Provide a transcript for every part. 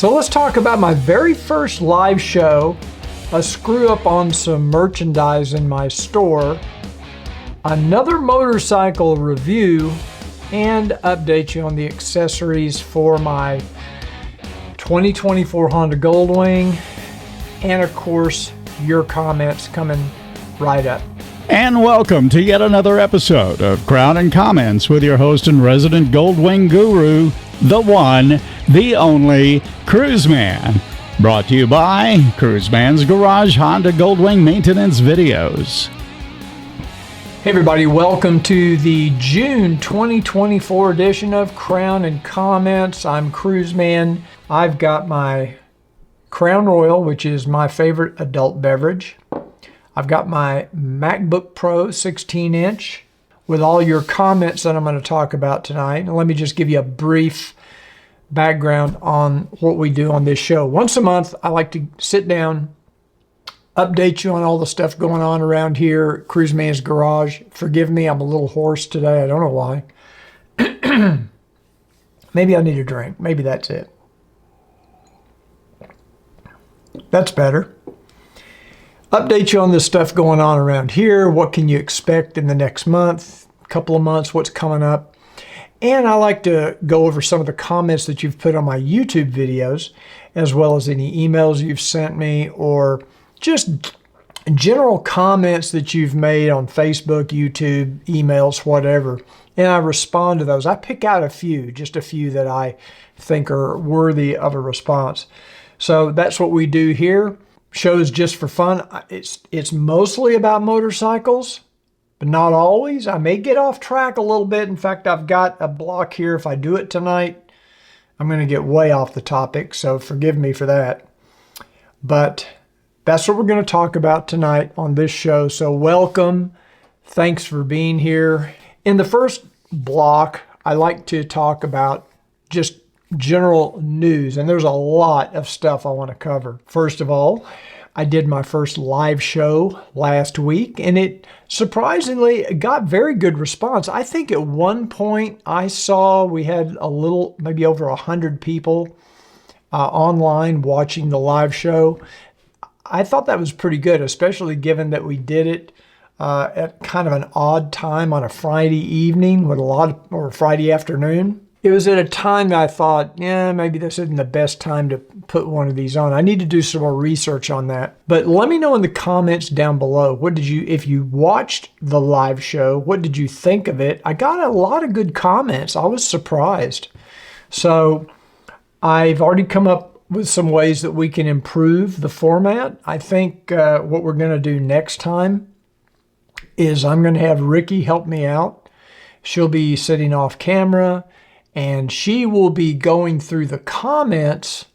So let's talk about my very first live show, a screw up on some merchandise in my store, another motorcycle review, and update you on the accessories for my 2024 Honda Goldwing, and of course, your comments coming right up. And welcome to yet another episode of Crown and Comments with your host and resident Goldwing guru, the one, the only Cruiseman. Brought to you by Cruiseman's Garage Honda Goldwing Maintenance Videos. Hey everybody, welcome to the June 2024 edition of Crown and Comments. I'm Cruiseman. I've got my Crown Royal, which is my favorite adult beverage. I've got my MacBook Pro 16-inch with all your comments that I'm going to talk about tonight. And let me just give you a brief background on what we do on this show. Once a month, I like to sit down, update you on all the stuff going on around here at Cruiseman's Garage. Forgive me, I'm a little hoarse today. I don't know why. Maybe I need a drink. Maybe that's it. That's better. Update you on the stuff going on around here. What can you expect in the next month, couple of months, what's coming up. And I like to go over some of the comments that you've put on my YouTube videos, as well as any emails you've sent me, or just general comments that you've made on Facebook, YouTube, emails, whatever. And I respond to those. I pick out a few, just a few that I think are worthy of a response. So that's what we do here. Shows just for fun. It's mostly about motorcycles, but not always. I may get off track a little bit. In fact, I've got a block here. If I do it tonight, I'm going to get way off the topic, so forgive me for that. But that's what we're going to talk about tonight on this show. So welcome. Thanks for being here. In the first block, I like to talk about just general news, and there's a lot of stuff I want to cover. First of all, I did my first live show last week, and it surprisingly got very good response. I think at one point I saw we had maybe over 100 people online watching the live show. I thought that was pretty good, especially given that we did it at kind of an odd time on a Friday evening or Friday afternoon. It was at a time that I thought, yeah, maybe this isn't the best time to put one of these on. I need to do some more research on that. But let me know in the comments down below, if you watched the live show, what did you think of it? I got a lot of good comments. I was surprised. So I've already come up with some ways that we can improve the format. I think what we're going to do next time is I'm going to have Ricky help me out. She'll be sitting off camera, and she will be going through the comments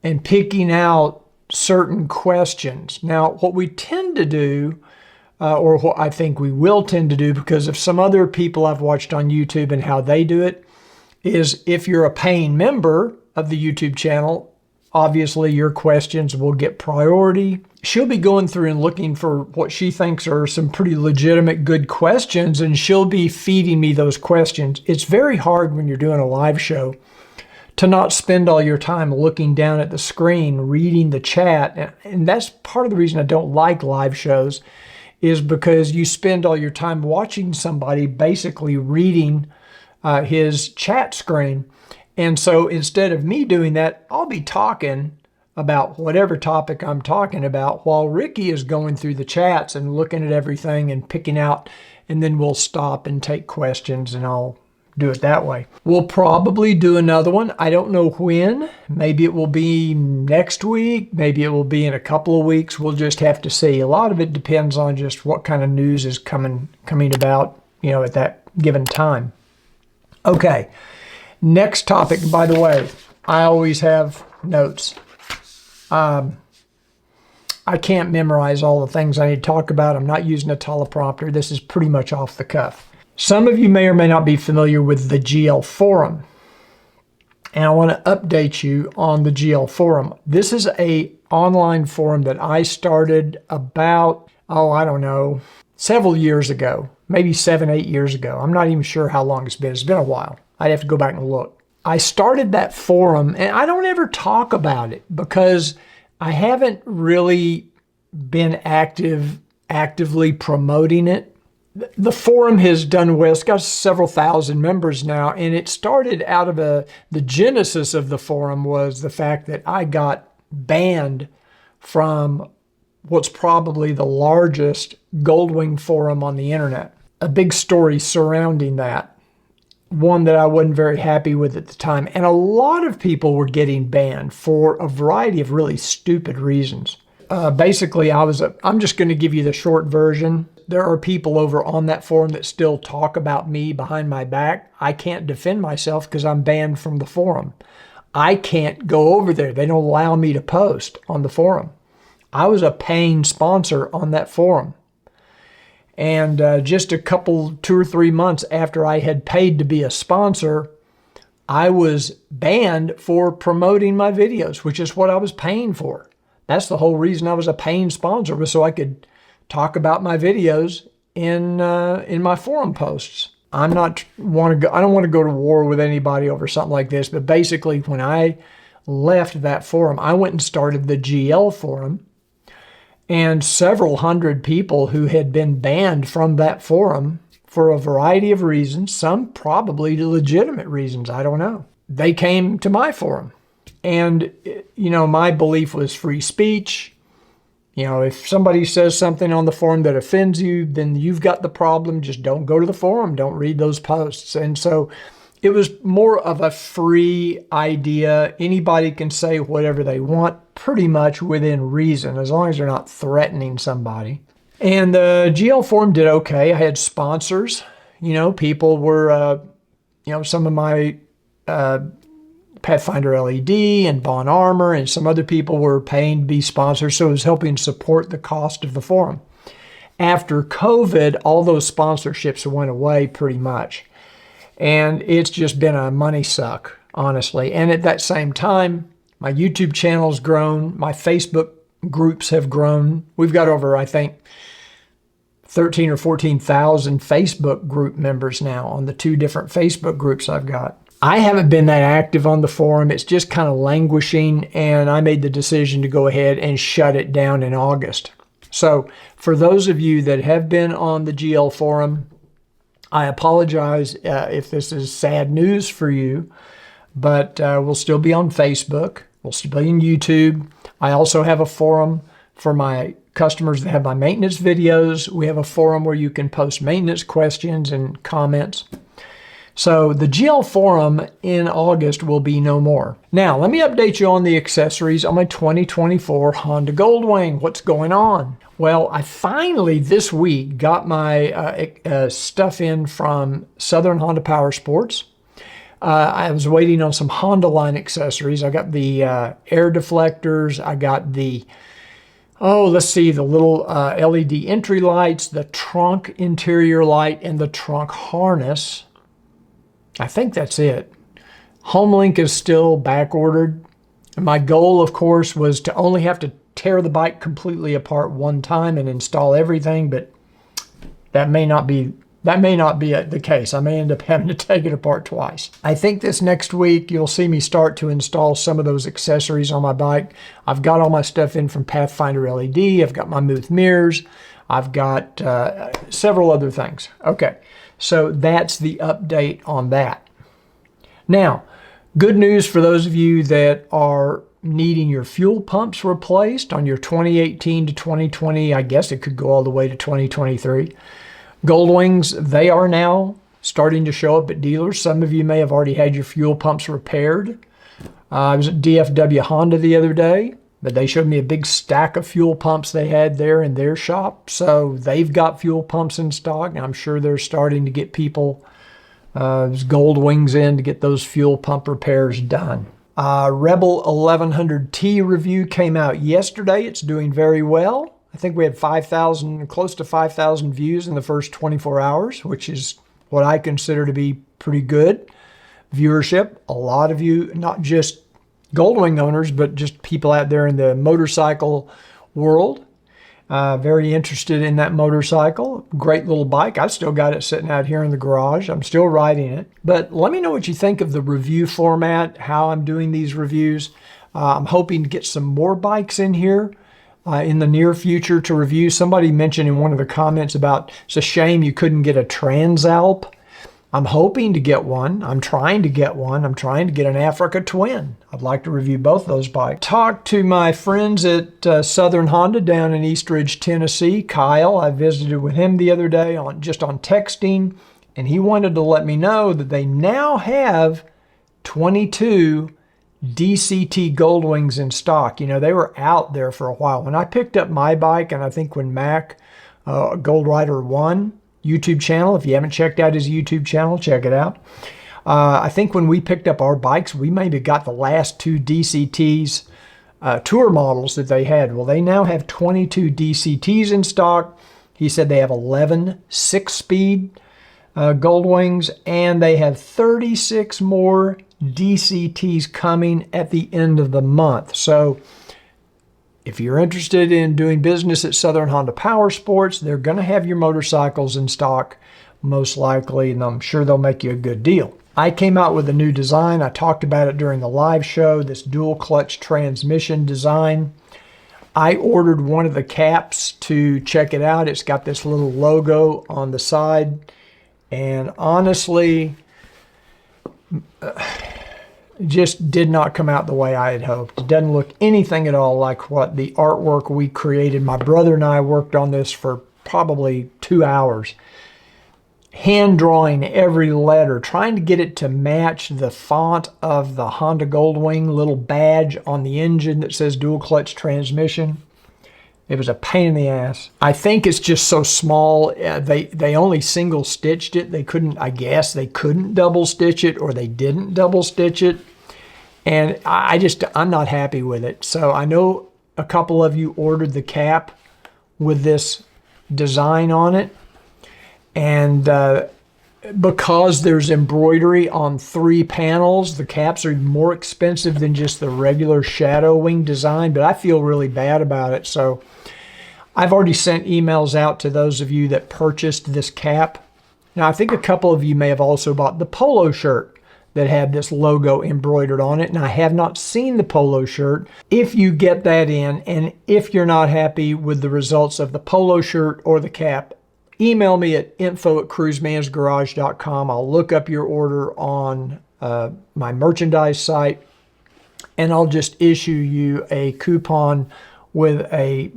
and picking out certain questions. Now, what we tend to do, or what I think we will tend to do, because of some other people I've watched on YouTube and how they do it, is if you're a paying member of the YouTube channel, obviously your questions will get priority. She'll be going through and looking for what she thinks are some pretty legitimate good questions, and she'll be feeding me those questions. It's very hard when you're doing a live show to not spend all your time looking down at the screen, reading the chat. And that's part of the reason I don't like live shows, is because you spend all your time watching somebody basically reading his chat screen. And so instead of me doing that, I'll be talking about whatever topic I'm talking about while Ricky is going through the chats and looking at everything and picking out, and then we'll stop and take questions, and I'll do it that way. We'll probably do another one. I don't know when. Maybe it will be next week. Maybe it will be in a couple of weeks. We'll just have to see. A lot of it depends on just what kind of news is coming about, at that given time. Okay. Next topic, by the way, I always have notes. I can't memorize all the things I need to talk about. I'm not using a teleprompter. This is pretty much off the cuff. Some of you may or may not be familiar with the GLForum, and I want to update you on the GLForum. This is an online forum that I started about, several years ago, maybe 7-8 years ago. I'm not even sure how long it's been. It's been a while. I'd have to go back and look. I started that forum, and I don't ever talk about it because I haven't really been actively promoting it. The forum has done well. It's got several thousand members now, and it started out of the genesis of the forum was the fact that I got banned from what's probably the largest Goldwing forum on the internet. A big story surrounding that. One that I wasn't very happy with at the time. And a lot of people were getting banned for a variety of really stupid reasons. Basically, I'm just going to give you the short version. There are people over on that forum that still talk about me behind my back. I can't defend myself because I'm banned from the forum. I can't go over there. They don't allow me to post on the forum. I was a paying sponsor on that forum. And just 2 or 3 months after I had paid to be a sponsor, I was banned for promoting my videos, which is what I was paying for. That's the whole reason I was a paying sponsor, was so I could talk about my videos in my forum posts. I don't want to go to war with anybody over something like this, but basically when I left that forum, I went and started the GLForum, and several hundred people who had been banned from that forum for a variety of reasons, some probably legitimate reasons, I don't know. They came to my forum. And, my belief was free speech. If somebody says something on the forum that offends you, then you've got the problem. Just don't go to the forum. Don't read those posts. And so it was more of a free idea. Anybody can say whatever they want, pretty much within reason, as long as they're not threatening somebody. And the GLForum did okay. I had sponsors. People were, some of my Pathfinder LED and Von Armour and some other people were paying to be sponsors, so it was helping support the cost of the forum. After COVID, all those sponsorships went away pretty much. And it's just been a money suck, honestly. And at that same time, my YouTube channel's grown. My Facebook groups have grown. We've got over, I think, 13 or 14,000 Facebook group members now on the 2 different Facebook groups I've got. I haven't been that active on the forum. It's just kind of languishing, and I made the decision to go ahead and shut it down in August. So for those of you that have been on the GLForum, I apologize if this is sad news for you, but we'll still be on Facebook. We'll still be on YouTube. I also have a forum for my customers that have my maintenance videos. We have a forum where you can post maintenance questions and comments. So the GLForum in August will be no more. Now, let me update you on the accessories on my 2024 Honda Goldwing. What's going on? Well, I finally this week got my stuff in from Southern Honda Power Sports. I was waiting on some Honda line accessories. I got the air deflectors. I got the, the little LED entry lights, the trunk interior light, and the trunk harness. I think that's it. HomeLink is still back ordered. And my goal, of course, was to only have to tear the bike completely apart one time and install everything, but that may not be the case. I may end up having to take it apart twice. I think this next week you'll see me start to install some of those accessories on my bike. I've got all my stuff in from Pathfinder LED. I've got my Muth mirrors. I've got several other things. Okay. So that's the update on that. Now, good news for those of you that are needing your fuel pumps replaced on your 2018 to 2020, I guess it could go all the way to 2023. Goldwings, they are now starting to show up at dealers. Some of you may have already had your fuel pumps repaired. I was at DFW Honda the other day, but they showed me a big stack of fuel pumps they had there in their shop. So they've got fuel pumps in stock. And I'm sure they're starting to get people Goldwings in to get those fuel pump repairs done. Rebel 1100T review came out yesterday. It's doing very well. I think we had close to 5,000 views in the first 24 hours, which is what I consider to be pretty good viewership. A lot of you, not just Goldwing owners, but just people out there in the motorcycle world. Very interested in that motorcycle. Great little bike. I've still got it sitting out here in the garage. I'm still riding it. But let me know what you think of the review format, how I'm doing these reviews. I'm hoping to get some more bikes in here in the near future to review. Somebody mentioned in one of the comments about it's a shame you couldn't get a Transalp. I'm hoping to get one. I'm trying to get one. I'm trying to get an Africa Twin. I'd like to review both those bikes. Talked to my friends at Southern Honda down in East Ridge, Tennessee. Kyle, I visited with him the other day just on texting, and he wanted to let me know that they now have 22 DCT Goldwings in stock. You know, they were out there for a while. When I picked up my bike, and I think when Mac Gold Rider 1 YouTube channel, if you haven't checked out his YouTube channel, check it out. I think when we picked up our bikes, we maybe got the last 2 DCTs tour models that they had. Well, they now have 22 DCTs in stock. He said they have 11 6-speed Goldwings, and they have 36 more DCTs coming at the end of the month. So if you're interested in doing business at Southern Honda Power Sports, they're going to have your motorcycles in stock most likely, and I'm sure they'll make you a good deal. I came out with a new design. I talked about it during the live show, this dual clutch transmission design. I ordered one of the caps to check it out. It's got this little logo on the side, and honestly, just did not come out the way I had hoped. It doesn't look anything at all like what the artwork we created. My brother and I worked on this for probably 2 hours, hand drawing every letter, trying to get it to match the font of the Honda Goldwing little badge on the engine that says dual clutch transmission. It was a pain in the ass. I think it's just so small. They only single stitched it. They couldn't, I guess they couldn't double stitch it, or they didn't double stitch it. And I'm not happy with it. So I know a couple of you ordered the cap with this design on it. And because there's embroidery on 3 panels, the caps are more expensive than just the regular shadow wing design, but I feel really bad about it. So I've already sent emails out to those of you that purchased this cap. Now, I think a couple of you may have also bought the polo shirt that had this logo embroidered on it, and I have not seen the polo shirt. If you get that in, and if you're not happy with the results of the polo shirt or the cap, email me at info@cruisemansgarage.com. I'll look up your order on my merchandise site, and I'll just issue you a coupon with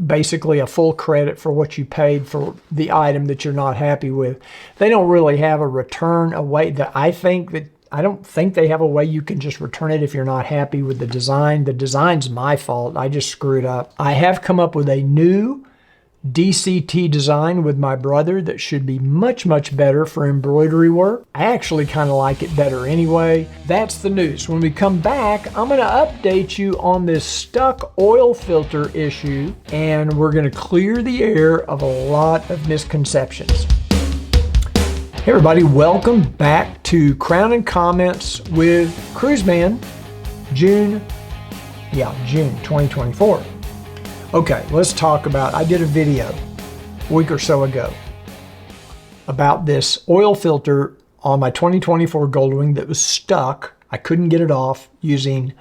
basically a full credit for what you paid for the item that you're not happy with. They don't really have a return away. I don't think they have a way you can just return it if you're not happy with the design. The design's my fault. I just screwed up. I have come up with a new DCT design with my brother that should be much, much better for embroidery work. I actually kind of like it better anyway. That's the news. When we come back, I'm going to update you on this stuck oil filter issue, and we're going to clear the air of a lot of misconceptions. Hey everybody, welcome back to Crown and Comments with Cruiseman, June 2024. Okay, let's talk about, I did a video a week or so ago about this oil filter on my 2024 Goldwing that was stuck. I couldn't get it off using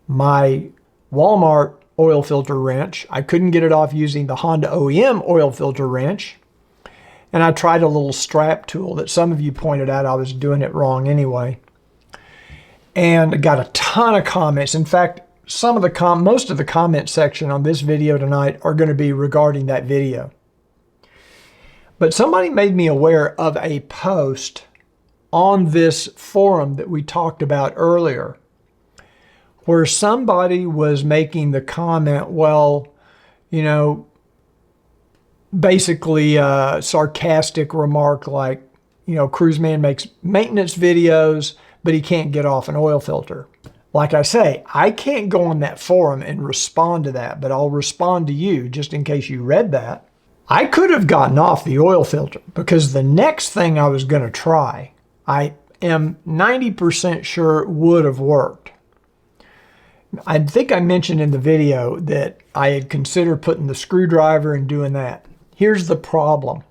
my Walmart oil filter wrench. I couldn't get it off using the Honda OEM oil filter wrench. And I tried a little strap tool that some of you pointed out I was doing it wrong anyway. And I got a ton of comments. In fact, most of the comment section on this video tonight are going to be regarding that video. But somebody made me aware of a post on this forum that we talked about earlier, where somebody was making the comment, well, you know, basically a sarcastic remark like, you know, Cruiseman makes maintenance videos, but he can't get off an oil filter. Like I say, I can't go on that forum and respond to that, but I'll respond to you just in case you read that. I could have gotten off the oil filter because the next thing I was going to try, I am 90% sure it would have worked. I think I mentioned in the video that I had considered putting the screwdriver and doing that. Here's the problem.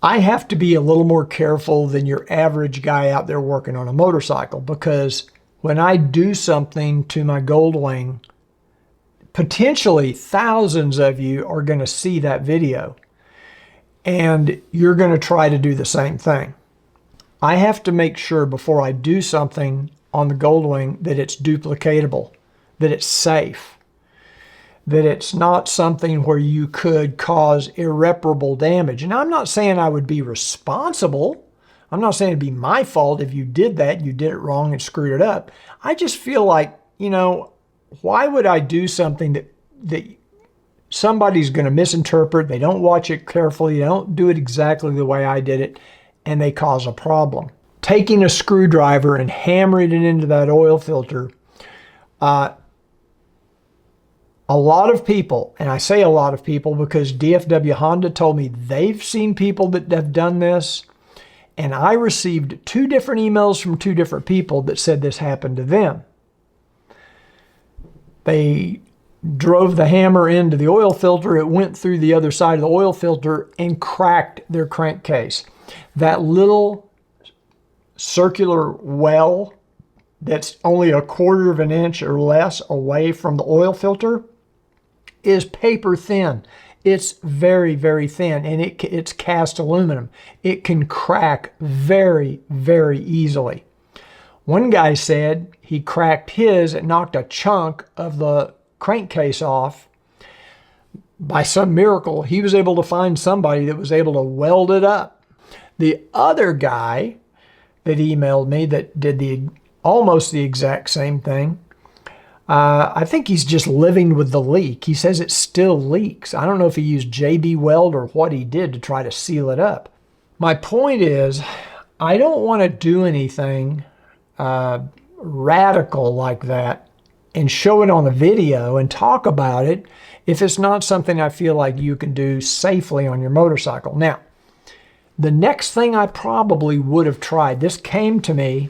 I have to be a little more careful than your average guy out there working on a motorcycle, because when I do something to my Goldwing, potentially thousands of you are going to see that video and you're going to try to do the same thing. I have to make sure before I do something on the Goldwing that it's duplicatable, that it's safe, that it's not something where you could cause irreparable damage. And I'm not saying I would be responsible. I'm not saying it'd be my fault if you did that, you did it wrong and screwed it up. I just feel like, you know, why would I do something that somebody's going to misinterpret? They don't watch it carefully. They don't do it exactly the way I did it, and they cause a problem. Taking a screwdriver and hammering it into that oil filter, a lot of people, and I say a lot of people because DFW Honda told me they've seen people that have done this, and I received 2 different emails from 2 different people that said this happened to them. They drove the hammer into the oil filter, it went through the other side of the oil filter and cracked their crankcase. That little circular well that's only 1/4 of an inch or less away from the oil filter is paper thin. It's very, very thin, and it's cast aluminum. It can crack very, very easily. One guy said he cracked his and knocked a chunk of the crankcase off. By some miracle, he was able to find somebody that was able to weld it up. The other guy that emailed me that did almost the exact same thing, I think he's just living with the leak. He says it still leaks. I don't know if he used JB Weld or what he did to try to seal it up. My point is, I don't want to do anything radical like that and show it on the video and talk about it if it's not something I feel like you can do safely on your motorcycle. Now, the next thing I probably would have tried, this came to me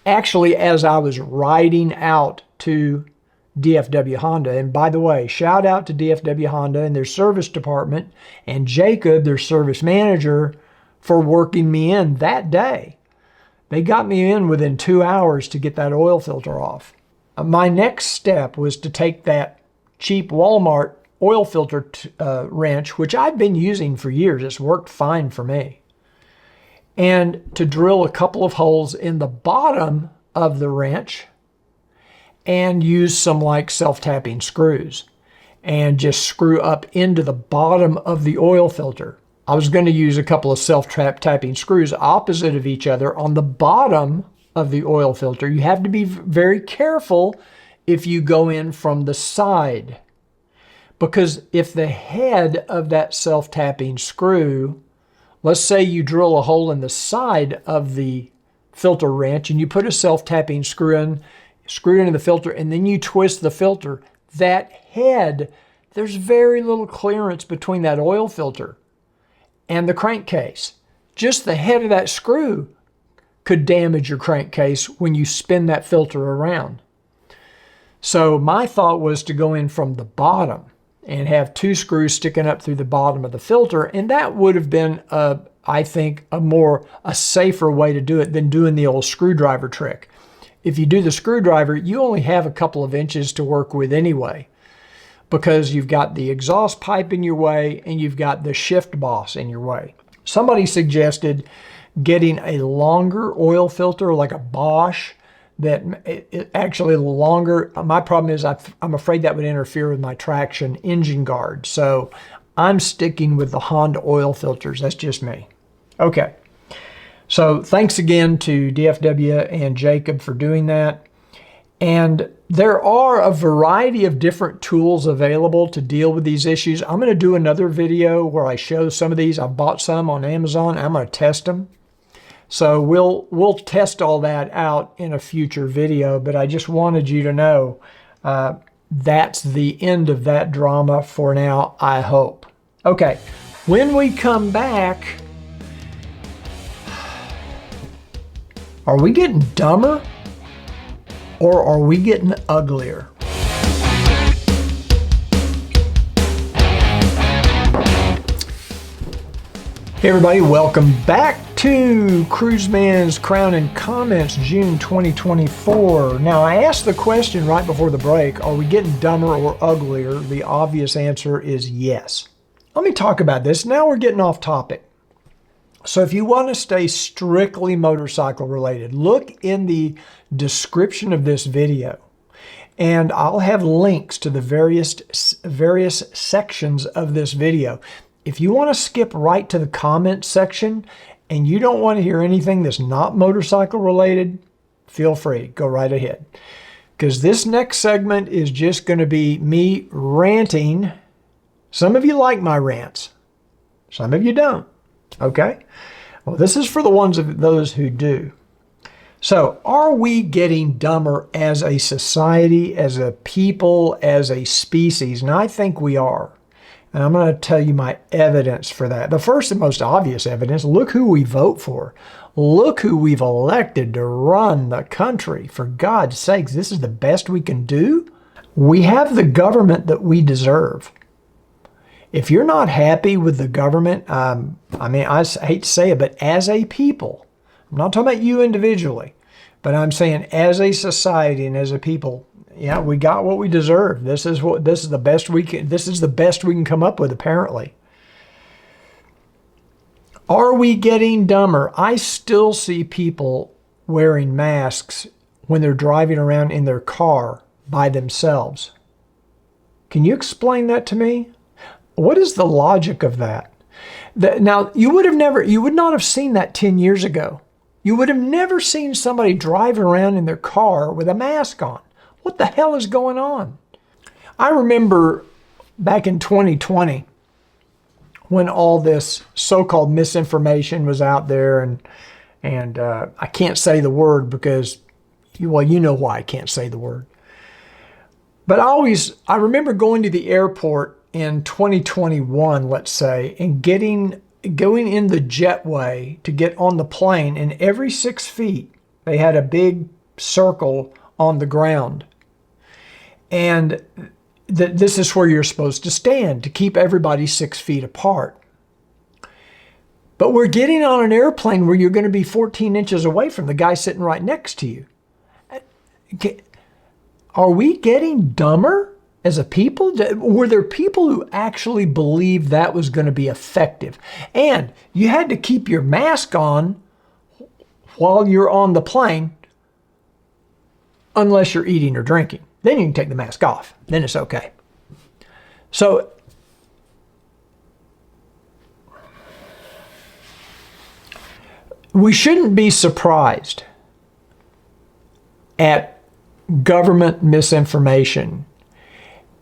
actually as I was riding out to DFW Honda. And by the way, shout out to DFW Honda and their service department and Jacob, their service manager, for working me in that day. They got me in within 2 hours to get that oil filter off. My next step was to take that cheap Walmart oil filter wrench, which I've been using for years. It's worked fine for me. And to drill a couple of holes in the bottom of the wrench and use some like self-tapping screws and just screw up into the bottom of the oil filter. I was going to use a couple of self-tapping screws opposite of each other on the bottom of the oil filter. You have to be very careful if you go in from the side, because if the head of that self-tapping screw, let's say you drill a hole in the side of the filter wrench and you put a self-tapping screw into the filter, and then you twist the filter, that head, there's very little clearance between that oil filter and the crankcase. Just the head of that screw could damage your crankcase when you spin that filter around. So my thought was to go in from the bottom and have 2 screws sticking up through the bottom of the filter, and that would have been, I think, a safer way to do it than doing the old screwdriver trick. If you do the screwdriver, you only have a couple of inches to work with anyway, because you've got the exhaust pipe in your way and you've got the shift boss in your way. Somebody suggested getting a longer oil filter, like a Bosch, that it actually longer. My problem is I'm afraid that would interfere with my traction engine guard. So I'm sticking with the Honda oil filters. That's just me. Okay. So thanks again to DFW and Jacob for doing that. And there are a variety of different tools available to deal with these issues. I'm going to do another video where I show some of these. I bought some on Amazon. I'm going to test them. So we'll test all that out in a future video, but I just wanted you to know that's the end of that drama for now, I hope. Okay, when we come back, are we getting dumber or are we getting uglier? Hey everybody, welcome back to Cruiseman's Crown and Comments, June 2024. Now, I asked the question right before the break, are we getting dumber or uglier? The obvious answer is yes. Let me talk about this. Now we're getting off topic. So if you want to stay strictly motorcycle related, look in the description of this video, and I'll have links to the various sections of this video. If you want to skip right to the comment section and you don't want to hear anything that's not motorcycle related, feel free, go right ahead. Because this next segment is just going to be me ranting. Some of you like my rants. Some of you don't. Okay? Well, this is for the ones of those who do. So, are we getting dumber as a society, as a people, as a species? And I think we are. And I'm going to tell you my evidence for that. The first and most obvious evidence, look who we vote for. Look who we've elected to run the country. For God's sakes, this is the best we can do. We have the government that we deserve. If you're not happy with the government, I hate to say it, but as a people, I'm not talking about you individually, but I'm saying as a society and as a people, yeah, we got what we deserve. This is the best we can come up with, apparently. Are we getting dumber? I still see people wearing masks when they're driving around in their car by themselves. Can you explain that to me? What is the logic of that? Now, you would not have seen that 10 years ago. You would have never seen somebody driving around in their car with a mask on. What the hell is going on? I remember back in 2020 when all this so-called misinformation was out there, and I can't say the word because, well, you know why I can't say the word. But I remember going to the airport in 2021, let's say, and going in the jetway to get on the plane, and every 6 feet they had a big circle on the ground. And this is where you're supposed to stand to keep everybody 6 feet apart. But we're getting on an airplane where you're going to be 14 inches away from the guy sitting right next to you. Are we getting dumber as a people? Were there people who actually believed that was going to be effective? And you had to keep your mask on while you're on the plane, unless you're eating or drinking. Then you can take the mask off. Then it's okay. So, we shouldn't be surprised at government misinformation,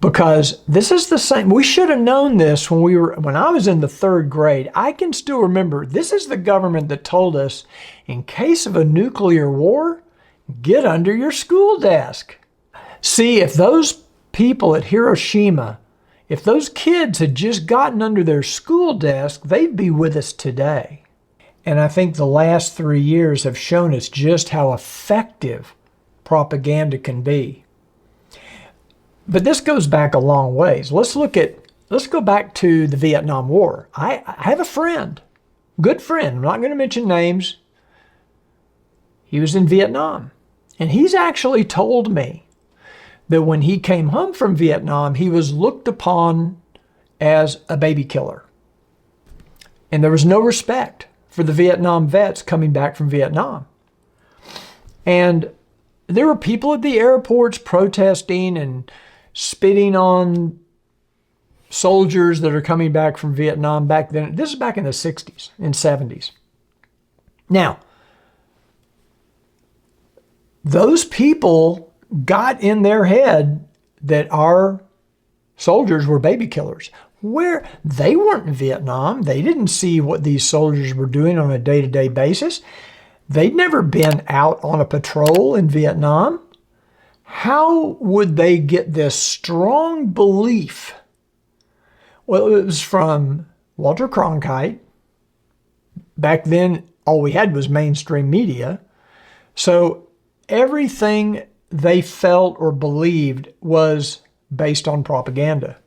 because this is the same. We should have known this when I was in the 3rd grade. I can still remember, this is the government that told us, in case of a nuclear war, get under your school desk. See, if those people at Hiroshima, if those kids had just gotten under their school desk, they'd be with us today. And I think the last 3 years have shown us just how effective propaganda can be. But this goes back a long ways. Let's go back to the Vietnam War. I have a friend, good friend, I'm not going to mention names. He was in Vietnam. And he's actually told me that when he came home from Vietnam, he was looked upon as a baby killer. And there was no respect for the Vietnam vets coming back from Vietnam. And there were people at the airports protesting and spitting on soldiers that are coming back from Vietnam back then. This is back in the 60s and 70s. Now, those people got in their head that our soldiers were baby killers. Where they weren't in Vietnam, they didn't see what these soldiers were doing on a day-to-day basis. They'd never been out on a patrol in Vietnam. How would they get this strong belief? Well, it was from Walter Cronkite. Back then, all we had was mainstream media. So everything they felt or believed was based on propaganda.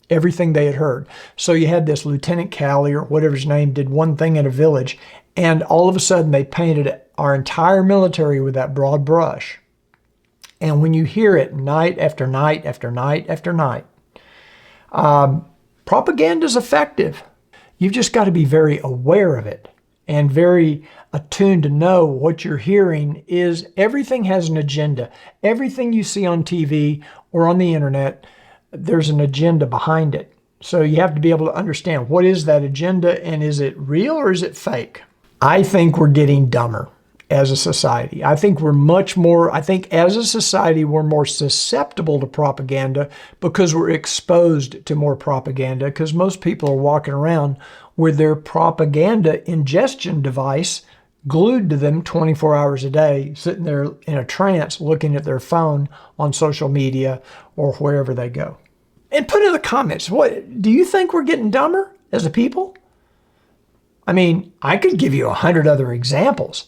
Everything they had heard. So you had this Lieutenant Calley or whatever his name did one thing in a village, and all of a sudden they painted our entire military with that broad brush. And when you hear it night after night after night after night, propaganda is effective. You've just got to be very aware of it and very attuned to know what you're hearing is everything has an agenda. Everything you see on TV or on the internet, there's an agenda behind it. So you have to be able to understand what is that agenda and is it real or is it fake? I think we're getting dumber as a society. I think as a society, we're more susceptible to propaganda because we're exposed to more propaganda because most people are walking around with their propaganda ingestion device glued to them 24 hours a day, sitting there in a trance looking at their phone on social media or wherever they go. And put in the comments, what do you think we're getting dumber as a people? I mean, I could give you 100 other examples.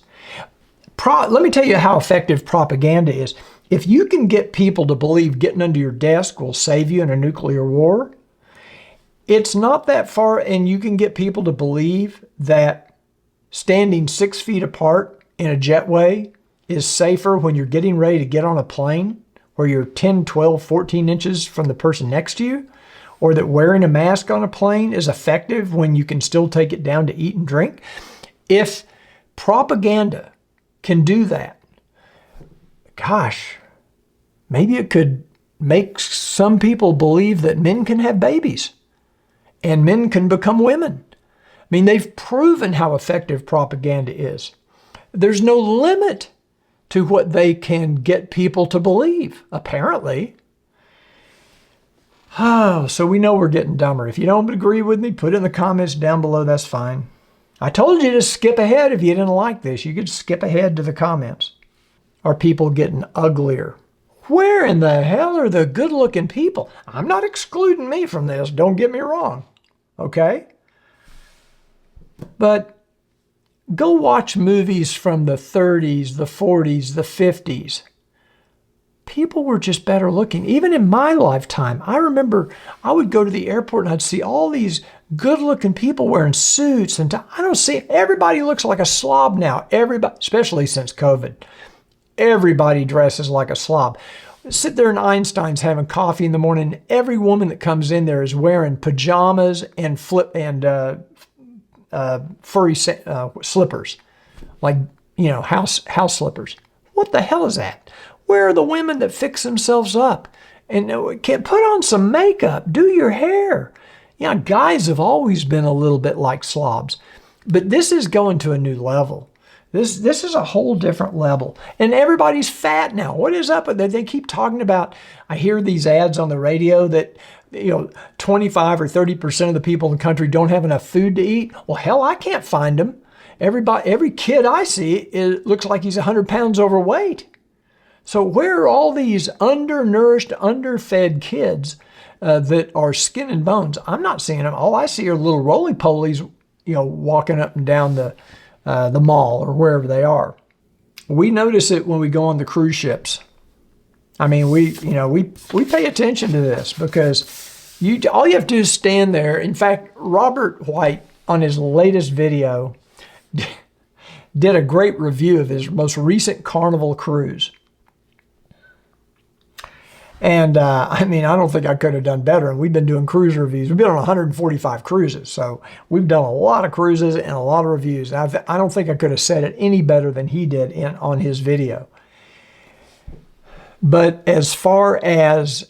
Let me tell you how effective propaganda is. If you can get people to believe getting under your desk will save you in a nuclear war, it's not that far, and you can get people to believe that standing 6 feet apart in a jetway is safer when you're getting ready to get on a plane where you're 10, 12, 14 inches from the person next to you, or that wearing a mask on a plane is effective when you can still take it down to eat and drink. If propaganda can do that, gosh, maybe it could make some people believe that men can have babies and men can become women. I mean, they've proven how effective propaganda is. There's no limit to what they can get people to believe, apparently. Oh, so we know we're getting dumber. If you don't agree with me, put it in the comments down below. That's fine. I told you to skip ahead if you didn't like this. You could skip ahead to the comments. Are people getting uglier? Where in the hell are the good-looking people? I'm not excluding me from this. Don't get me wrong. Okay? But go watch movies from the 30s, the 40s, the 50s. People were just better looking. Even in my lifetime, I remember I would go to the airport and I'd see all these good-looking people wearing suits. And I don't see, everybody looks like a slob now. Everybody, especially since COVID. Everybody dresses like a slob. Sit there in Einstein's having coffee in the morning. Every woman that comes in there is wearing pajamas and furry slippers, like, house slippers. What the hell is that? Where are the women that fix themselves up and can put on some makeup, do your hair? Guys have always been a little bit like slobs, but this is going to a new level. This is a whole different level. And everybody's fat now. What is up with that? They keep talking about, I hear these ads on the radio that 25 or 30% of the people in the country don't have enough food to eat. Well, hell, I can't find them. Every kid I see, it looks like he's 100 pounds overweight. So where are all these undernourished, underfed kids that are skin and bones? I'm not seeing them. All I see are little roly-polies, walking up and down the mall or wherever they are. We notice it when we go on the cruise ships. I mean, we pay attention to this because all you have to do is stand there. In fact, Robert White on his latest video did a great review of his most recent Carnival cruise. And I don't think I could have done better. And we've been doing cruise reviews. We've been on 145 cruises. So we've done a lot of cruises and a lot of reviews. I don't think I could have said it any better than he did on his video. But as far as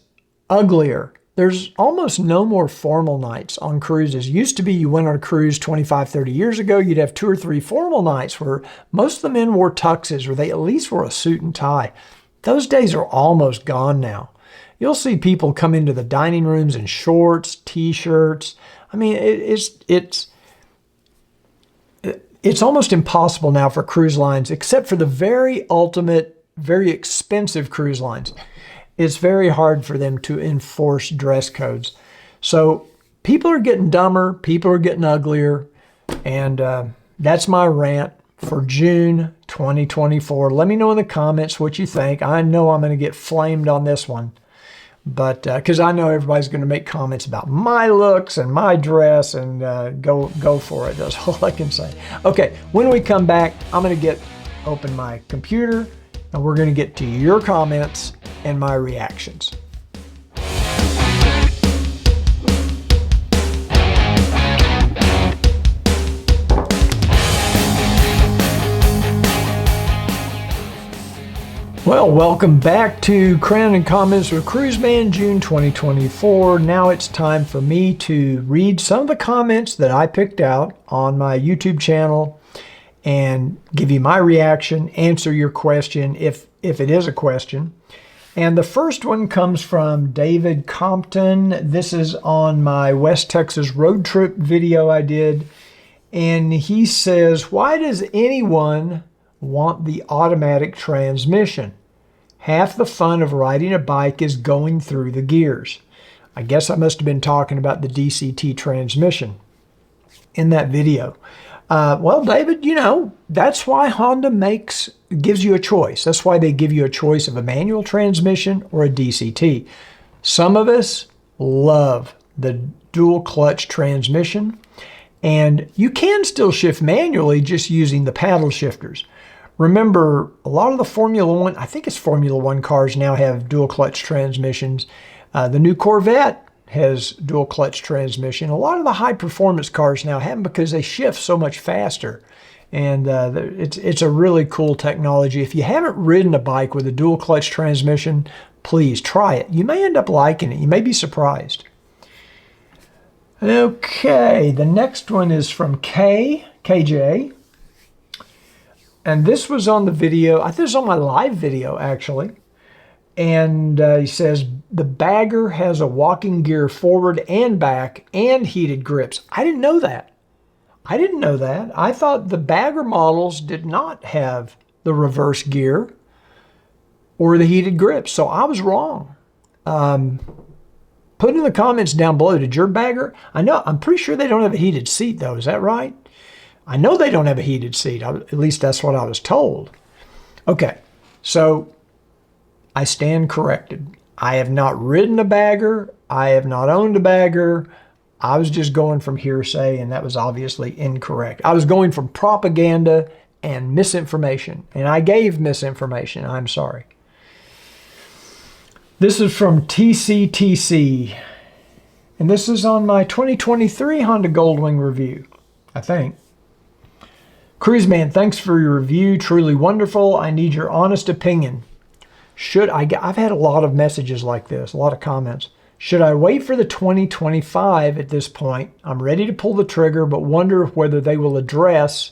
Uglier, there's almost no more formal nights on cruises. Used to be you went on a cruise 25, 30 years ago, you'd have 2 or 3 formal nights where most of the men wore tuxes or they at least wore a suit and tie. Those days are almost gone now. You'll see people come into the dining rooms in shorts, t-shirts. I mean, it's almost impossible now for cruise lines, except for the very ultimate, very expensive cruise lines. It's very hard for them to enforce dress codes. So people are getting dumber, people are getting uglier, and that's my rant for June 2024. Let me know in the comments what you think. I know I'm going to get flamed on this one, but because I know everybody's going to make comments about my looks and my dress, and go for it. That's all I can say. Okay, when we come back, I'm going to open my computer, and we're going to get to your comments and my reactions. Well, welcome back to Crown and Comments with Cruiseman, June 2024. Now it's time for me to read some of the comments that I picked out on my YouTube channel and give you my reaction, answer your question if it is a question. And the first one comes from David Compton. This is on my West Texas road trip video I did. And he says, why does anyone want the automatic transmission? Half the fun of riding a bike is going through the gears. I guess I must have been talking about the DCT transmission in that video. Well, David, that's why Honda gives you a choice. That's why they give you a choice of a manual transmission or a DCT. Some of us love the dual clutch transmission, and you can still shift manually just using the paddle shifters. Remember, a lot of the Formula One, I think it's Formula One cars now have dual clutch transmissions. The new Corvette has dual clutch transmission. A lot of the high performance cars now have them because they shift so much faster. And it's a really cool technology. If you haven't ridden a bike with a dual clutch transmission, please try it. You may end up liking it. You may be surprised. Okay, the next one is from KJ. And this was on the video, I think it was on my live video actually. And he says, the bagger has a walking gear forward and back and heated grips. I didn't know that. I thought the bagger models did not have the reverse gear or the heated grips. So I was wrong. Put in the comments down below, did your bagger? I'm pretty sure they don't have a heated seat though. Is that right? I know they don't have a heated seat. At least that's what I was told. Okay, so I stand corrected. I have not ridden a bagger. I have not owned a bagger. I was just going from hearsay, and that was obviously incorrect. I was going from propaganda and misinformation, and I gave misinformation. I'm sorry. This is from TCTC, and this is on my 2023 Honda Goldwing review, I think. Cruiseman, thanks for your review. Truly wonderful. I need your honest opinion. I've had a lot of messages like this, a lot of comments. Should I wait for the 2025 at this point? I'm ready to pull the trigger, but wonder whether they will address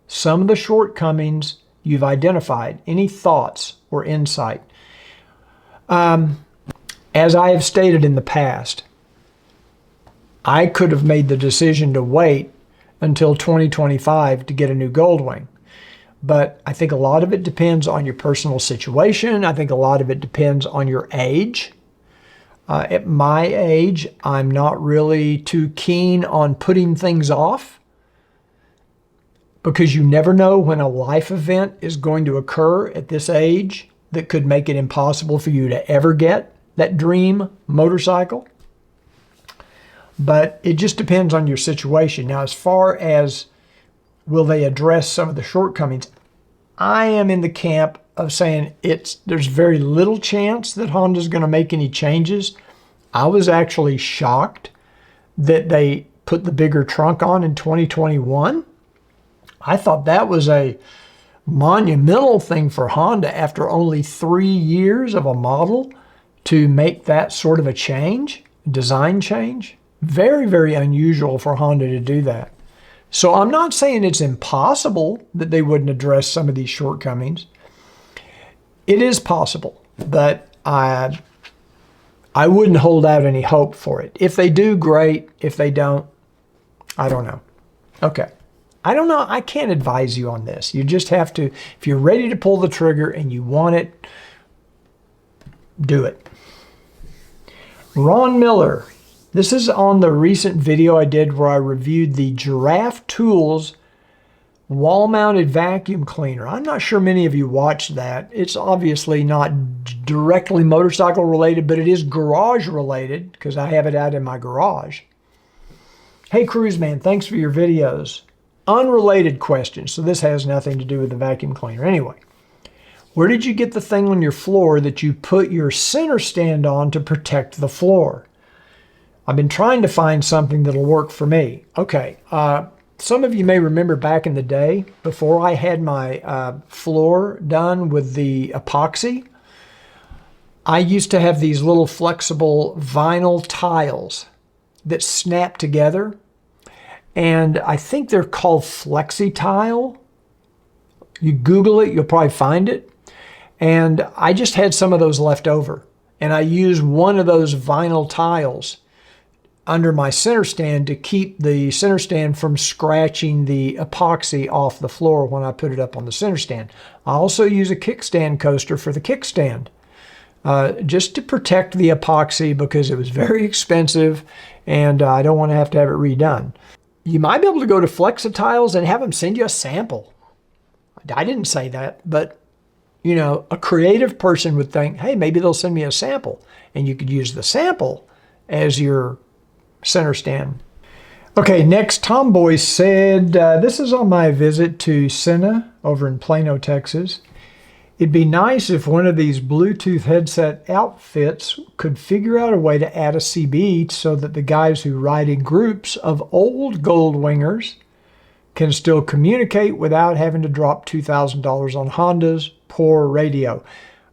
some of the shortcomings you've identified. Any thoughts or insight? As I have stated in the past, I could have made the decision to wait until 2025 to get a new Goldwing. But I think a lot of it depends on your personal situation. I think a lot of it depends on your age. At my age, I'm not really too keen on putting things off because you never know when a life event is going to occur at this age that could make it impossible for you to ever get that dream motorcycle. But it just depends on your situation. Now, as far as will they address some of the shortcomings, I am in the camp of saying there's very little chance that Honda's going to make any changes. I was actually shocked that they put the bigger trunk on in 2021. I thought that was a monumental thing for Honda after only 3 years of a model to make that sort of a change, design change. Very, very unusual for Honda to do that. So I'm not saying it's impossible that they wouldn't address some of these shortcomings. It is possible, but I wouldn't hold out any hope for it. If they do, great. If they don't, I don't know. Okay. I don't know. I can't advise you on this. You just have to, if you're ready to pull the trigger and you want it, do it. Ron Miller. This is on the recent video I did where I reviewed the Giraffe Tools Wall-mounted vacuum cleaner. I'm not sure many of you watched that. It's obviously not directly motorcycle related, but it is garage related because I have it out in my garage. Hey, Cruiseman, thanks for your videos. Unrelated question, so this has nothing to do with the vacuum cleaner. Anyway, where did you get the thing on your floor that you put your center stand on to protect the floor? I've been trying to find something that'll work for me. Okay, some of you may remember back in the day, before I had my floor done with the epoxy, I used to have these little flexible vinyl tiles that snap together. And I think they're called Flexi Tile. You Google it, you'll probably find it. And I just had some of those left over. And I used one of those vinyl tiles under my center stand to keep the center stand from scratching the epoxy off the floor when I put it up on the center stand. I also use a kickstand coaster for the kickstand, just to protect the epoxy because it was very expensive and I don't want to have it redone. You might be able to go to Flexitiles and have them send you a sample. I didn't say that, but you know, a creative person would think, hey, maybe they'll send me a sample and you could use the sample as your center stand. Okay, next, Tomboy said, this is on my visit to Senna over in Plano, Texas. It'd be nice if one of these Bluetooth headset outfits could figure out a way to add a CB so that the guys who ride in groups of old Goldwingers can still communicate without having to drop $2,000 on Honda's poor radio.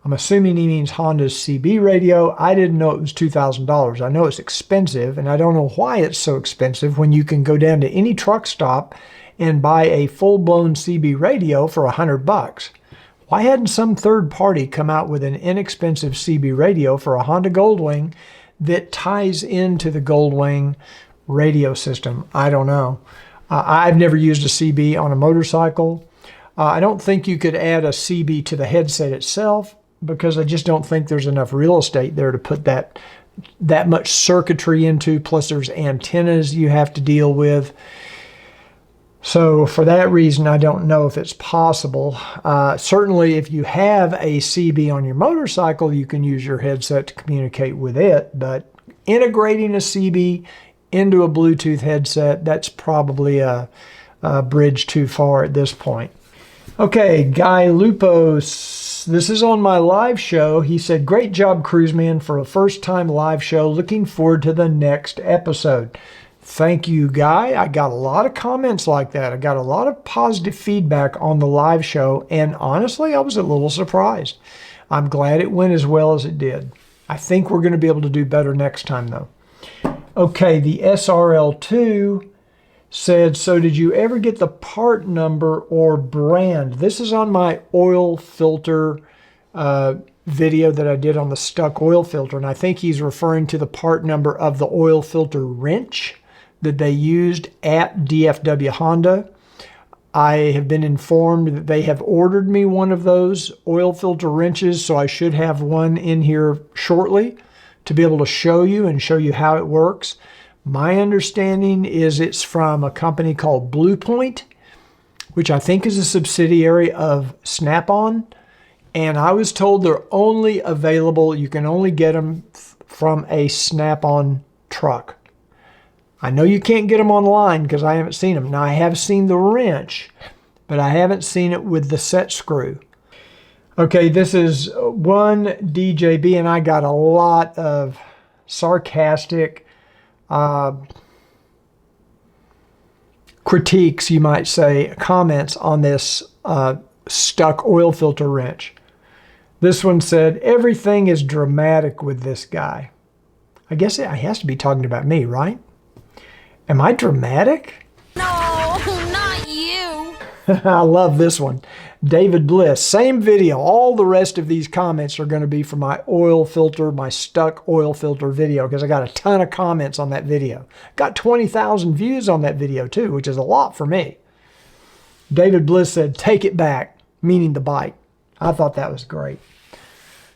I'm assuming he means Honda's CB radio. I didn't know it was $2,000. I know it's expensive, and I don't know why it's so expensive when you can go down to any truck stop and buy a full-blown CB radio for $100. Why hadn't some third party come out with an inexpensive CB radio for a Honda Goldwing that ties into the Goldwing radio system? I don't know. I've never used a CB on a motorcycle. I don't think you could add a CB to the headset itself because I just don't think there's enough real estate there to put that much circuitry into, plus there's antennas you have to deal with. So for that reason, I don't know if it's possible. Certainly, if you have a CB on your motorcycle, you can use your headset to communicate with it, but integrating a CB into a Bluetooth headset, that's probably a bridge too far at this point. Okay, Guy Lupos, this is on my live show. He said, great job, Cruiseman, for a first-time live show. Looking forward to the next episode. Thank you, Guy. I got a lot of comments like that. I got a lot of positive feedback on the live show, and honestly, I was a little surprised. I'm glad it went as well as it did. I think we're going to be able to do better next time, though. Okay, the SRL2 said, so did you ever get the part number or brand? This is on my oil filter video that I did on the stuck oil filter, and I think he's referring to the part number of the oil filter wrench that they used at DFW Honda. I have been informed that they have ordered me one of those oil filter wrenches, so I should have one in here shortly to be able to show you how it works. My understanding is it's from a company called Blue Point, which I think is a subsidiary of Snap-on. And I was told they're only available, you can only get them from a Snap-on truck. I know you can't get them online because I haven't seen them. Now, I have seen the wrench, but I haven't seen it with the set screw. Okay, this is one DJB, and I got a lot of sarcastic critiques, you might say, comments on this stuck oil filter wrench. This one said, everything is dramatic with this guy. I guess it has to be talking about me, right? Am I dramatic? No, not you. I love this one. David Bliss, same video. All the rest of these comments are going to be from my oil filter, my stuck oil filter video, because I got a ton of comments on that video. Got 20,000 views on that video too, which is a lot for me. David Bliss said, take it back, meaning the bike. I thought that was great.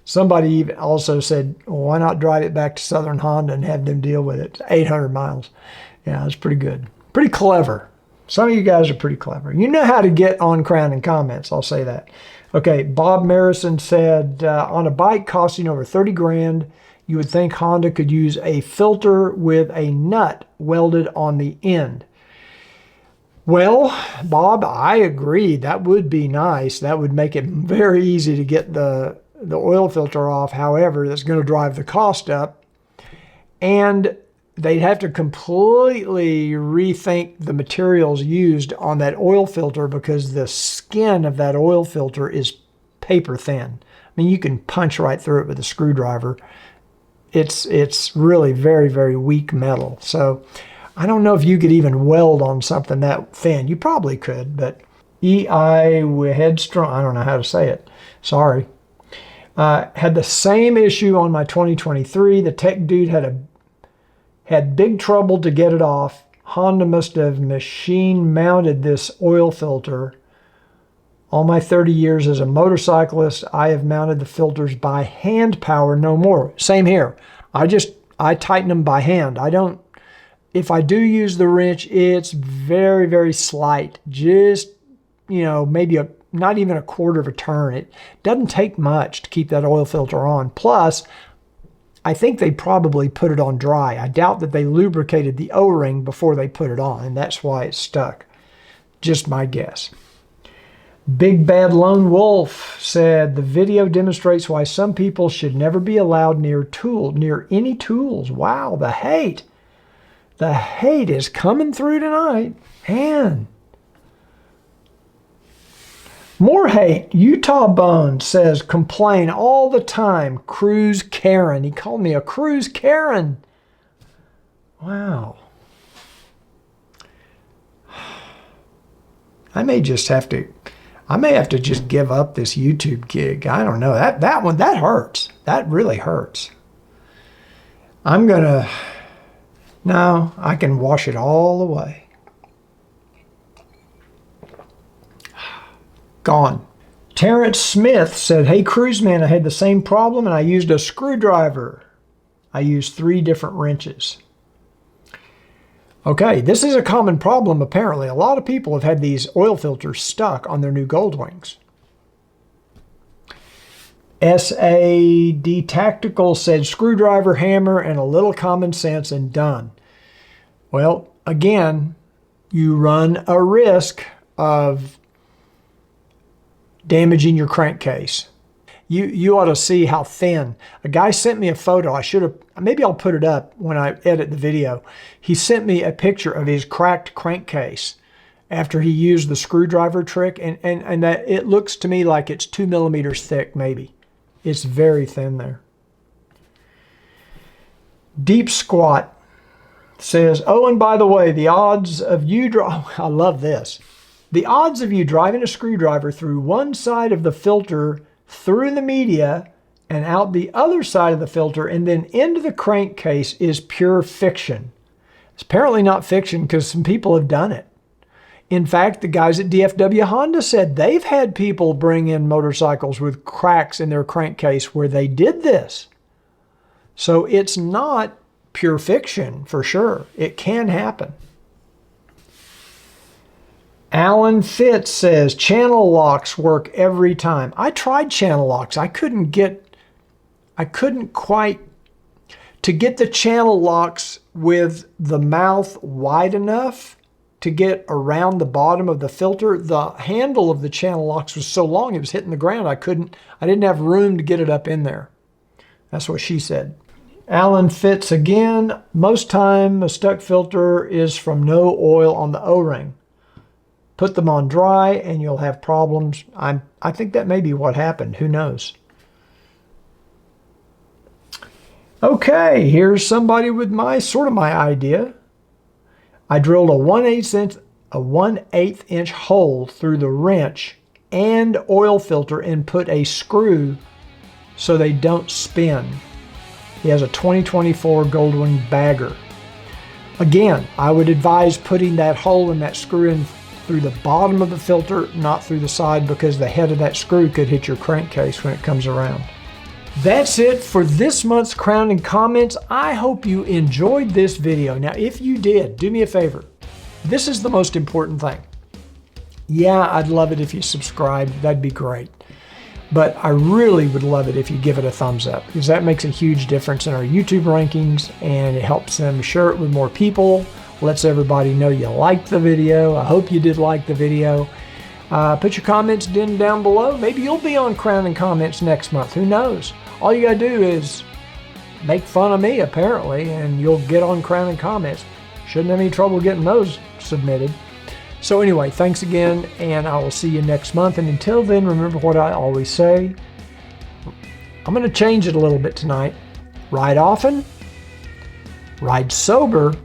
Somebody even also said, well, why not drive it back to Southern Honda and have them deal with it? It's 800 miles. Yeah, that's pretty good. Pretty clever. Some of you guys are pretty clever. You know how to get on Crown and Comments, I'll say that. Okay, Bob Marison said, on a bike costing over 30 grand, you would think Honda could use a filter with a nut welded on the end. Well, Bob, I agree. That would be nice. That would make it very easy to get the oil filter off. However, that's going to drive the cost up. And they'd have to completely rethink the materials used on that oil filter because the skin of that oil filter is paper thin. I mean, you can punch right through it with a screwdriver. It's really very, very weak metal. So I don't know if you could even weld on something that thin. You probably could, but EI Headstrong, I don't know how to say it. Sorry. Had the same issue on my 2023. The tech dude had big trouble to get it off. Honda must have machine mounted this oil filter. All my 30 years as a motorcyclist, I have mounted the filters by hand power, no more. Same here. I tighten them by hand. If I do use the wrench, it's very, very slight. Just, maybe not even a quarter of a turn. It doesn't take much to keep that oil filter on. Plus, I think they probably put it on dry. I doubt that they lubricated the O-ring before they put it on, and that's why it's stuck. Just my guess. Big Bad Lone Wolf said, the video demonstrates why some people should never be allowed near any tools. Wow, the hate. The hate is coming through tonight. Man. More hate. Utah Bones says, complain all the time. Cruise Karen. He called me a Cruise Karen. Wow. I may have to just give up this YouTube gig. I don't know. That hurts. That really hurts. No, I can wash it all away. Gone. Terrence Smith said, hey, Cruiseman, I had the same problem and I used a screwdriver. I used 3 different wrenches. Okay, this is a common problem apparently. A lot of people have had these oil filters stuck on their new Goldwings. SAD Tactical said screwdriver, hammer, and a little common sense and done. Well, again, you run a risk of damaging your crankcase. You ought to see how thin. A guy sent me a photo. Maybe I'll put it up when I edit the video. He sent me a picture of his cracked crankcase after he used the screwdriver trick, and that it looks to me like it's 2 millimeters thick, maybe. It's very thin there. Deep Squat says, oh, and by the way, the odds of you I love this. The odds of you driving a screwdriver through one side of the filter through the media and out the other side of the filter and then into the crankcase is pure fiction. It's apparently not fiction because some people have done it. In fact, the guys at DFW Honda said they've had people bring in motorcycles with cracks in their crankcase where they did this. So it's not pure fiction for sure. It can happen. Alan Fitz says, channel locks work every time. I tried channel locks. I couldn't quite, to get the channel locks with the mouth wide enough to get around the bottom of the filter. The handle of the channel locks was so long, it was hitting the ground. I didn't have room to get it up in there. That's what she said. Alan Fitz again, most time a stuck filter is from no oil on the O-ring. Put them on dry and you'll have problems. I think that may be what happened. Who knows? Okay, here's somebody with my idea. I drilled a 1/8 inch hole through the wrench and oil filter and put a screw so they don't spin. He has a 2024 Goldwing bagger. Again, I would advise putting that hole and that screw in through the bottom of the filter, not through the side, because the head of that screw could hit your crankcase when it comes around. That's it for this month's Crown and Comments. I hope you enjoyed this video. Now, if you did, do me a favor. This is the most important thing. Yeah, I'd love it if you subscribe. That'd be great. But I really would love it if you give it a thumbs up, because that makes a huge difference in our YouTube rankings, and it helps them share it with more people, lets everybody know you liked the video. I hope you did like the video. Put your comments down below. Maybe you'll be on Crown and Comments next month. Who knows? All you gotta do is make fun of me, apparently, and you'll get on Crown and Comments. Shouldn't have any trouble getting those submitted. So anyway, thanks again, and I will see you next month. And until then, remember what I always say. I'm going to change it a little bit tonight. Ride often, ride sober,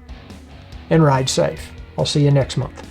and ride safe. I'll see you next month.